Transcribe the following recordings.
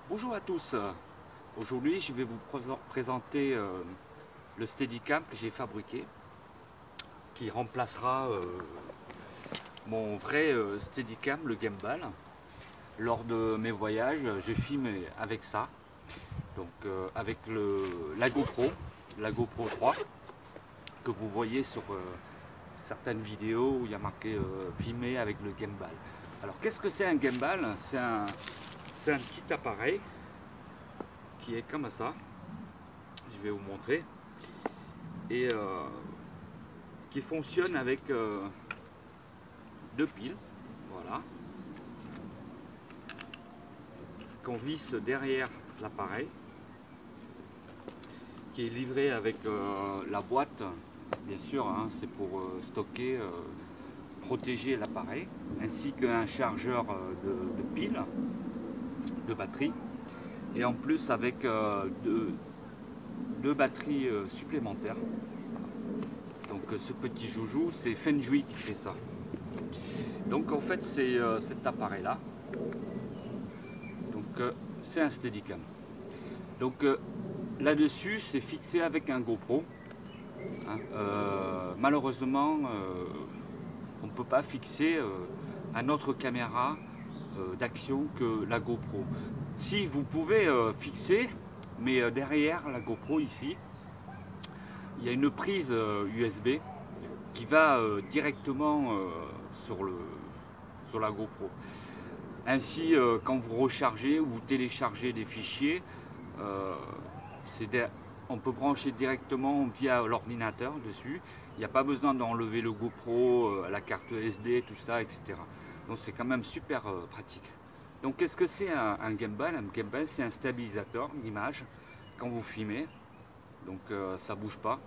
Bonjour à tous. Aujourd'hui, je vais vous présenter le Steadicam que j'ai fabriqué, qui remplacera mon vrai Steadicam, le gimbal. Lors de mes voyages, je filme avec ça, donc avec la GoPro 3 que vous voyez sur certaines vidéos où il y a marqué filmer avec le gimbal. Alors, qu'est-ce que c'est un gimbal? C'est un petit appareil qui est comme ça, je vais vous montrer, et qui fonctionne avec deux piles, voilà, qu'on visse derrière l'appareil, qui est livré avec la boîte, bien sûr, hein, c'est pour stocker, protéger l'appareil, ainsi qu'un chargeur de piles, de batterie, et en plus avec deux batteries supplémentaires. Donc ce petit joujou, c'est Fenjui qui fait ça. Donc en fait c'est cet appareil là. Donc c'est un Steadicam. Donc là-dessus c'est fixé avec un GoPro. Hein. Malheureusement on ne peut pas fixer une autre caméra d'action que la GoPro. Si vous pouvez fixer, mais derrière la GoPro ici, il y a une prise USB qui va directement sur la GoPro. Ainsi, quand vous rechargez ou vous téléchargez des fichiers, on peut brancher directement via l'ordinateur dessus. Il n'y a pas besoin d'enlever le GoPro, la carte SD, tout ça, etc. Donc c'est quand même super pratique. Donc qu'est-ce que c'est un gimbal? Un gimbal, c'est un stabilisateur d'image quand vous filmez. Donc ça ne bouge pas.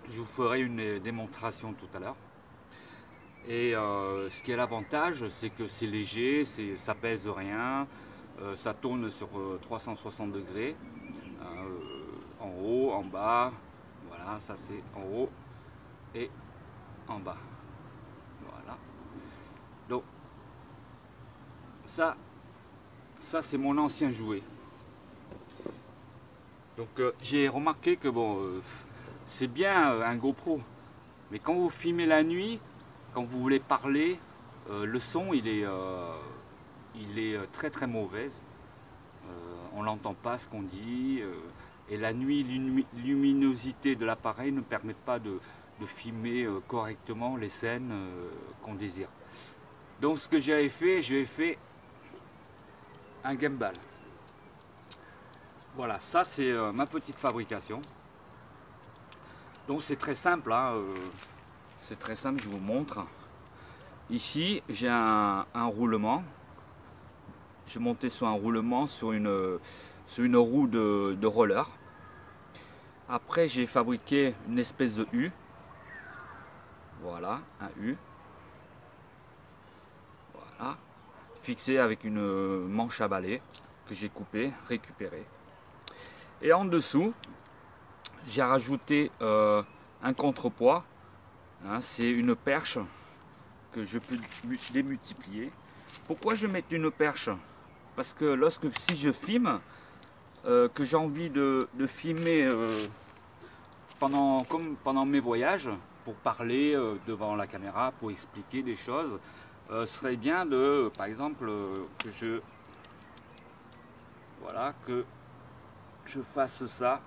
Je vous ferai une démonstration tout à l'heure. Et ce qui est l'avantage, c'est que c'est léger, ça pèse rien, ça tourne sur 360 degrés, en haut, en bas, voilà, ça c'est en haut et en bas. Voilà. Donc ça c'est mon ancien jouet. Donc j'ai remarqué que bon, c'est bien un GoPro, mais quand vous filmez la nuit, quand vous voulez parler, le son il est très très mauvais. On n'entend pas ce qu'on dit. Et la nuit, luminosité de l'appareil ne permet pas de filmer correctement les scènes qu'on désire. Donc ce que j'ai fait un gimbal. Voilà, ça c'est ma petite fabrication. Donc c'est très simple, hein, c'est très simple, je vous montre. Ici j'ai un roulement. Je montais sur un roulement sur une roue de roller. Après j'ai fabriqué une espèce de U. Voilà, un U. Voilà. Fixé avec une manche à balai que j'ai coupé, récupéré. Et en dessous, j'ai rajouté un contrepoids. Hein, c'est une perche que je peux démultiplier. Pourquoi je mets une perche? Parce que si je filme, que j'ai envie de filmer comme pendant mes voyages, pour parler devant la caméra, pour expliquer des choses, ce serait bien de, par exemple, que je fasse ça,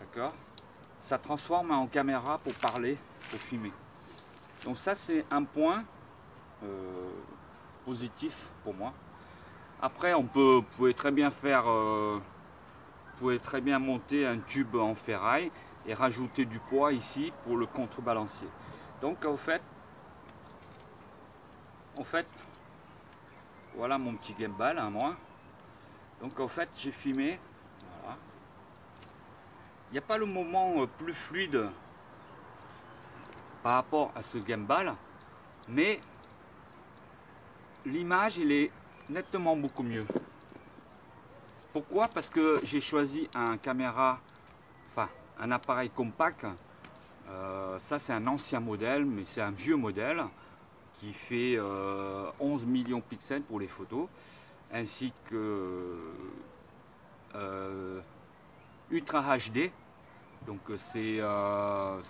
d'accord? Ça transforme en caméra pour parler, pour filmer. Donc ça c'est un point positif pour moi. Après vous pouvez très bien monter un tube en ferraille et rajouter du poids ici pour le contrebalancier. Donc en fait, voilà mon petit gimbal à moi. Donc en fait j'ai filmé, voilà. Il n'y a pas le moment plus fluide par rapport à ce gimbal, mais l'image elle est nettement beaucoup mieux. Pourquoi? Parce que j'ai choisi un appareil compact. Ça c'est un ancien modèle, mais c'est un vieux modèle qui fait 11 millions de pixels pour les photos, ainsi que Ultra HD. Donc c'est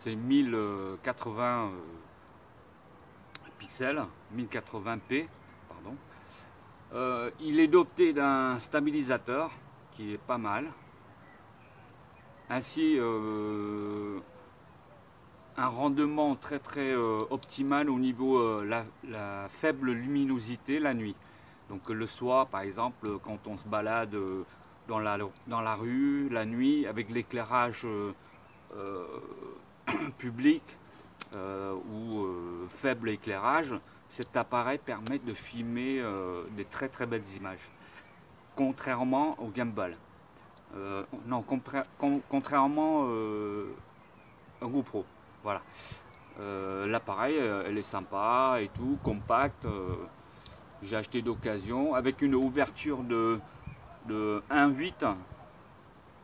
1080 pixels, 1080p, pardon. Il est doté d'un stabilisateur qui est pas mal, ainsi un rendement très optimal au niveau la faible luminosité la nuit. Donc le soir par exemple, quand on se balade dans la rue la nuit avec l'éclairage public ou faible éclairage, cet appareil permet de filmer des très belles images, contrairement au gimbal. Non, contrairement au GoPro. Voilà. L'appareil, elle est sympa et tout, compact. J'ai acheté d'occasion avec une ouverture de 1,8,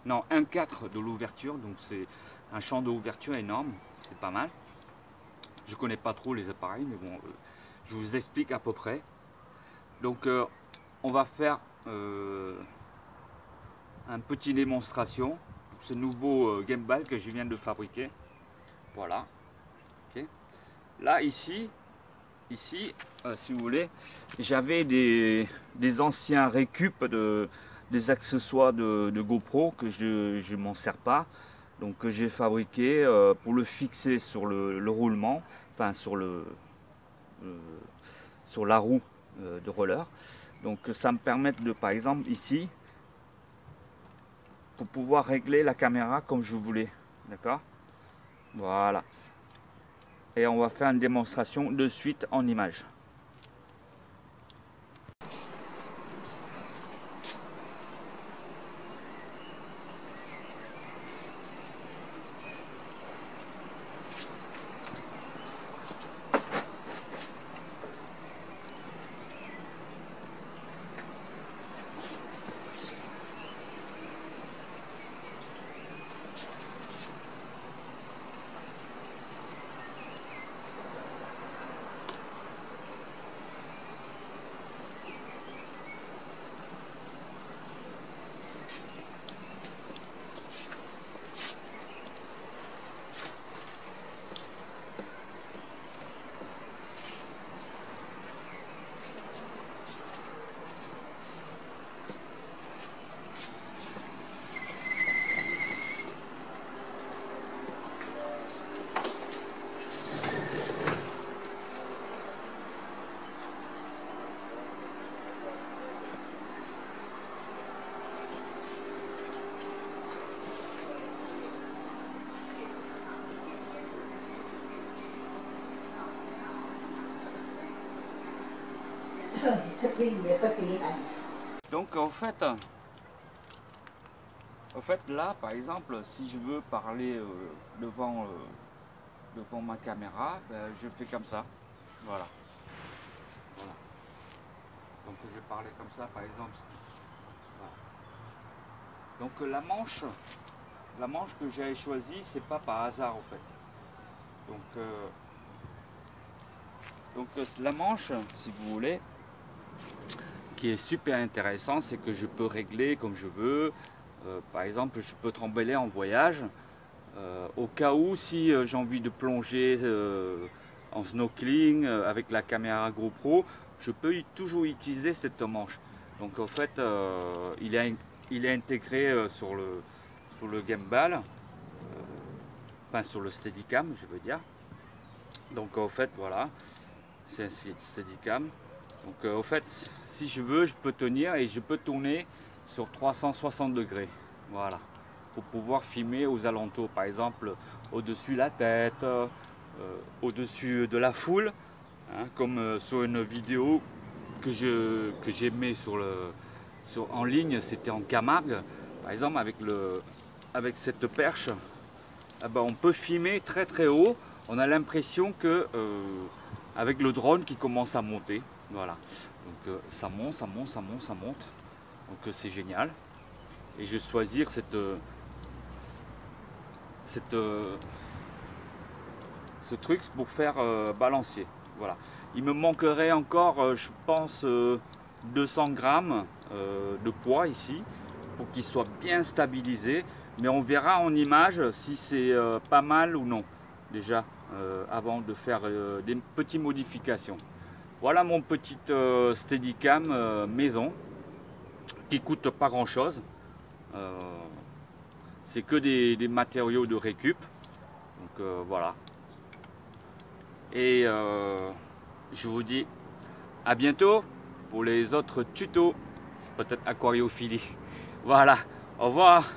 non 1,4 de l'ouverture, donc c'est un champ d'ouverture énorme, c'est pas mal. Je connais pas trop les appareils, mais bon, je vous explique à peu près. Donc on va faire un petit démonstration pour ce nouveau gimbal que je viens de fabriquer. Voilà. Okay. Là ici, si vous voulez, j'avais des anciens récup des accessoires de GoPro que je m'en sers pas, donc que j'ai fabriqué pour le fixer sur le roulement, enfin sur la roue de roller. Donc ça me permet de, par exemple ici, pour pouvoir régler la caméra comme je voulais, d'accord, voilà. Et on va faire une démonstration de suite en images. Donc en fait là par exemple, si je veux parler devant ma caméra, ben, je fais comme ça, voilà. Donc je vais parler comme ça par exemple, voilà. Donc la manche que j'ai choisie, c'est pas par hasard en fait. Donc la manche, si vous voulez, qui est super intéressant, c'est que je peux régler comme je veux. Par exemple, je peux trembler en voyage. Au cas où, si j'ai envie de plonger en snorkeling avec la caméra GoPro, je peux toujours utiliser cette manche. Donc en fait, il est intégré sur le gimbal, enfin sur le Steadicam, je veux dire. Donc en fait, voilà, c'est un Steadicam. Donc en fait, si je veux, je peux tenir et je peux tourner sur 360 degrés. Voilà, pour pouvoir filmer aux alentours, par exemple au-dessus de la tête, au-dessus de la foule, hein, comme sur une vidéo que j'ai mis en ligne, c'était en Camargue, par exemple avec cette perche, eh ben, on peut filmer très haut. On a l'impression que avec le drone qui commence à monter, voilà. Donc ça monte, ça monte, ça monte, ça monte. Donc c'est génial. Et je vais choisir ce truc pour faire balancier. Voilà. Il me manquerait encore, je pense, 200 grammes de poids ici pour qu'il soit bien stabilisé. Mais on verra en image si c'est pas mal ou non déjà avant de faire des petites modifications. Voilà mon petit Steadicam maison qui coûte pas grand chose. C'est que des matériaux de récup. Donc voilà. Et je vous dis à bientôt pour les autres tutos, peut-être aquariophilie. Voilà, au revoir.